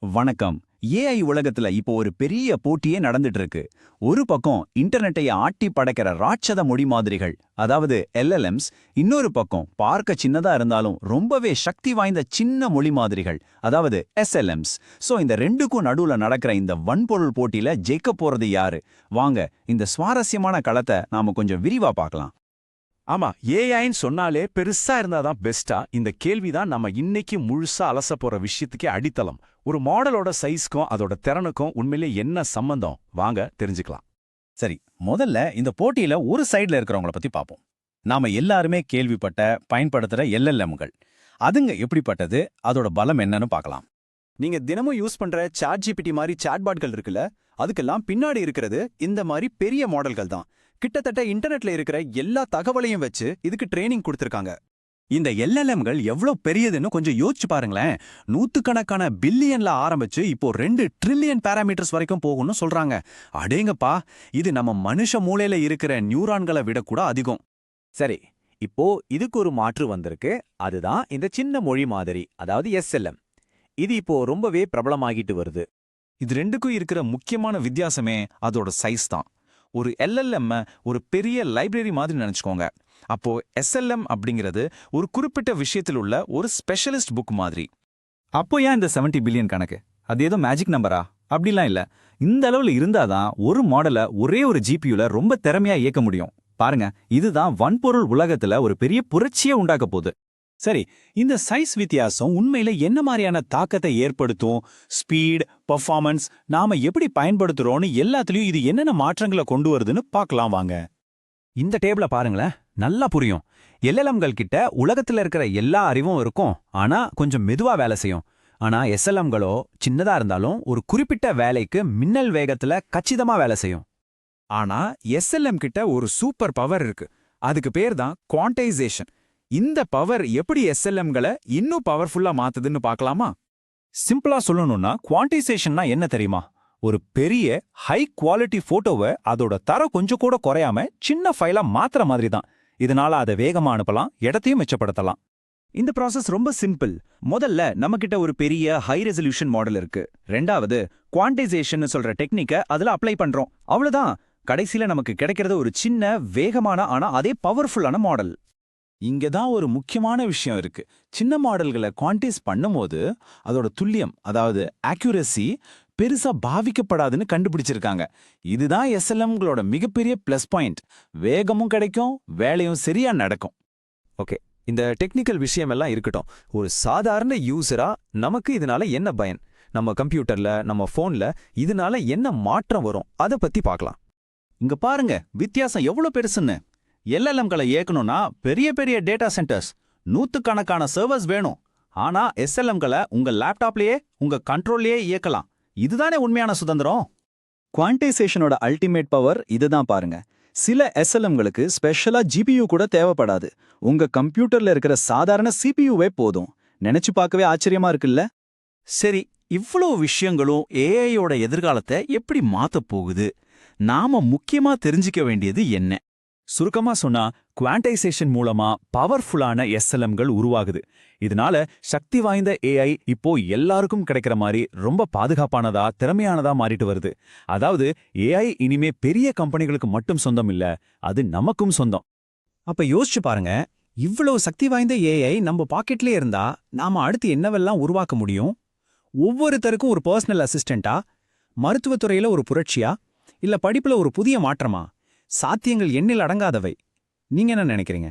வணக்கம். ஏஐ உலகத்துல இப்போ ஒரு பெரிய போட்டியே நடந்துட்டு இருக்கு. ஒரு பக்கம் இன்டர்நெட்டையே ஆட்டி படைக்கிற ராட்சத மொழி மாதிரிகள், அதாவது எல்எல்எம்ஸ். இன்னொரு பக்கம் பார்க்க சின்னதா இருந்தாலும் ரொம்பவே சக்தி வாய்ந்த சின்ன மொழி மாதிரிகள், அதாவது எஸ்எல்எம்ஸ். சோ இந்த ரெண்டுக்கும் நடுவுல நடக்கிற இந்த வன்பொருள் போட்டியில ஜெயிக்க போறது யாரு? வாங்க இந்த சுவாரஸ்யமான களத்தை நாம கொஞ்சம் விரிவா பார்க்கலாம். ஆமா, ஏஐன்னு சொன்னாலே பெருசா இருந்தாதான் பெஸ்டா? இந்த கேள்விதான் நம்ம இன்னைக்கு முழுசா அலச போற விஷயத்துக்கே அடித்தளம். ஒரு மாடலோட சைஸ்க்கும் அதோட திறனுக்கும் உண்மையிலே என்ன சம்பந்தம்? வாங்க தெரிஞ்சுக்கலாம். சரி, முதல்ல இந்த போட்டியில ஒரு சைடுல இருக்கிறவங்கள பத்தி பார்ப்போம். நாம எல்லாருமே கேள்விப்பட்ட, பயன்படுத்துற எல்எல்எம்கள். அதுங்க எப்படிப்பட்டது, அதோட பலம் என்னன்னு பார்க்கலாம். நீங்க தினமும் யூஸ் பண்ற சாட்ஜிபிடி மாதிரி சாட்பாட்கள் இருக்குல்ல, அதுக்கெல்லாம் பின்னாடி இருக்கிறது இந்த மாதிரி பெரிய மாடல்கள் தான். கிட்டத்தட்ட இன்டர்நெட்ல இருக்கிற எல்லா தகவலையும் வச்சு இதுக்கு ட்ரைனிங் கொடுத்திருக்காங்க. இந்த எல்எல்எம்கள் எவ்வளவு பெரியதுன்னு கொஞ்சம் யோசிச்சு பாருங்களேன். நூத்துக்கணக்கான பில்லியன்ல ஆரம்பிச்சு இப்போ 2 ட்ரில்லியன் பாராமீட்டர்ஸ் வரைக்கும் போகும்னு சொல்றாங்க. அடேங்கப்பா, இது நம்ம மனுஷ மூளையில இருக்கிற நியூரான்களை விட கூட அதிகம். சரி, இப்போ இதுக்கு ஒரு மாற்று வந்திருக்கு. அதுதான் இந்த சின்ன மொழி மாதிரி, அதாவது எஸ்எல்எம். இது இப்போ ரொம்பவே பிரபலமாகிட்டு வருது. இது ரெண்டுக்கும் இருக்கிற முக்கியமான வித்தியாசமே அதோட சைஸ் தான். ஒரு எல்எல்எம் ஒரு பெரிய லைப்ரரி மாதிரி நினைச்சுக்கோங்க. அப்போ எஸ்எல்எம் அப்படிங்கிறது ஒரு குறிப்பிட்ட விஷயத்தில் உள்ள ஒரு ஸ்பெஷலிஸ்ட் புக் மாதிரி. அப்போ ஏன் இந்த 70 பில்லியன் கணக்கு? அது ஏதோ மேஜிக் நம்பரா? அப்படிலாம் இல்ல. இந்த அளவுல இருந்தாதான் ஒரு மாடலை ஒரே ஒரு ஜிபியூல ரொம்ப திறமையா இயக்க முடியும். பாருங்க, இதுதான் வன்பொருள் உலகத்துல ஒரு பெரிய புரட்சியை உண்டாக்க போகுது. சரி, இந்த சைஸ் வித்தியாசம் உண்மையில என்ன மாதிரியான தாக்கத்தை ஏற்படுத்தும்? ஸ்பீட், பெர்ஃபார்மன்ஸ், நாம எப்படி பயன்படுத்துறோம்னு எல்லாத்துலயும் இது என்னென்ன மாற்றங்களை கொண்டு வருதுன்னு பார்க்கலாம் வாங்க. இந்த டேபிள பாருங்களேன், நல்லா புரியும். எல்எல்எம்கள் கிட்ட உலகத்துல இருக்கிற எல்லா அறிவும் இருக்கும், ஆனா கொஞ்சம் மெதுவா வேலை செய்யும். ஆனா எஸ்எல்எம்களோ சின்னதா இருந்தாலும் ஒரு குறிப்பிட்ட வேலைக்கு மின்னல் வேகத்துல கச்சிதமா வேலை செய்யும். ஆனா எஸ்எல்எம் கிட்ட ஒரு சூப்பர் பவர் இருக்கு. அதுக்கு பேர் தான் குவான்டைசேஷன். இந்த பவர் எப்படி எஸ்எல்எம்களை இன்னும் பவர்ஃபுல்லா மாத்துதுன்னு பார்க்கலாமா? சிம்பிளா சொல்லணும்னா, குவான்டைசேஷன்னா என்ன தெரியுமா? ஒரு பெரிய ஹை குவாலிட்டி போட்டோவை அதோட தரம் கொஞ்சம் கூட குறையாம சின்ன ஃபைலா மாத்துற மாதிரி தான். இதனால அதை வேகமா அனுப்பலாம், இடத்தையும் மிச்சப்படுத்தலாம். இந்த ப்ராசஸ் ரொம்ப சிம்பிள். முதல்ல நம்மகிட்ட ஒரு பெரிய ஹை ரெசல்யூஷன் மாடல் இருக்கு. ரெண்டாவது குவான்டைசேஷன் சொல்ற டெக்னிக்கை அதுல அப்ளை பண்றோம். அவ்வளவுதான். கடைசியில நமக்கு கிடைக்கிறது ஒரு சின்ன வேகமான ஆனா அதே பவர்ஃபுல்லான மாடல். இங்க தான் ஒரு முக்கியமான விஷயம் இருக்கு. சின்ன மாடல்களை குவான்டைஸ் பண்ணும்போது அதோட துல்லியம், அதாவது ஆக்யூரசி பெருசா பாவிக்கப்படாதுன்னு கண்டுபிடிச்சிருக்காங்க. இதுதான் எஸ்எல்எம்களோட மிகப்பெரிய பிளஸ் பாயிண்ட். வேகமும் கிடைக்கும், வேலையும் சரியா நடக்கும். ஓகே, இந்த டெக்னிக்கல் விஷயமெல்லாம் இருக்கட்டும். ஒரு சாதாரண யூசரா நமக்கு இதனால என்ன பயன்? நம்ம கம்ப்யூட்டர்ல, நம்ம போன்ல இதனால என்ன மாற்றம் வரும்? அதை பத்தி பார்க்கலாம். இங்க பாருங்க வித்தியாசம் எவ்வளவு பெருசுன்னு. எல்எல்எம்களை இயக்கணும்னா பெரிய பெரிய டேட்டா சென்டர்ஸ், நூத்துக்கணக்கான சர்வர்ஸ் வேணும். ஆனா எஸ்எல்எம்களை உங்க லேப்டாப்லயே, உங்க கண்ட்ரோல்லயே இயக்கலாம். இதுதானே உண்மையான சுதந்திரம். குவான்டைசேஷனோட அல்டிமேட் பவர் இதுதான் பாருங்க. சில எஸ்எல்எம்களுக்கு ஸ்பெஷலா ஜிபியூ கூட தேவைப்படாது. உங்க கம்ப்யூட்டர்ல இருக்கிற சாதாரண சிபியூவே போதும். நினைச்சு பார்க்கவே ஆச்சரியமா இருக்குல்ல? சரி, இவ்வளவு விஷயங்களும் ஏஐயோட எதிர்காலத்தை எப்படி மாத்தப் போகுது? நாம முக்கியமா தெரிஞ்சுக்க வேண்டியது என்ன? சுருக்கமா சொன்னா, குவான்டைசேஷன் மூலமா பவர்ஃபுல்லான எஸ்எல்எம்கள் உருவாகுது. இதனால சக்தி வாய்ந்த ஏஐ இப்போ எல்லாருக்கும் கிடைக்கிற மாதிரி ரொம்ப பாதுகாப்பானதா, திறமையானதா மாறிட்டு வருது. அதாவது ஏஐ இனிமே பெரிய கம்பெனிகளுக்கு மட்டும் சொந்தம் இல்ல, அது நமக்கும் சொந்தம். அப்ப யோசிச்சு பாருங்க, இவ்வளவு சக்தி வாய்ந்த ஏஐ நம்ம பாக்கெட்லயே இருந்தா நாம அடுத்து என்னவெல்லாம் உருவாக்க முடியும்? ஒவ்வொருத்தருக்கும் ஒரு பர்சனல் அசிஸ்டண்டா? மருத்துவத்துறையில ஒரு புரட்சியா? இல்ல படிப்புல ஒரு புதிய மாற்றமா? சாத்தியங்கள் எண்ணில் அடங்காதவை. நீங்க என்ன நினைக்கிறீங்க?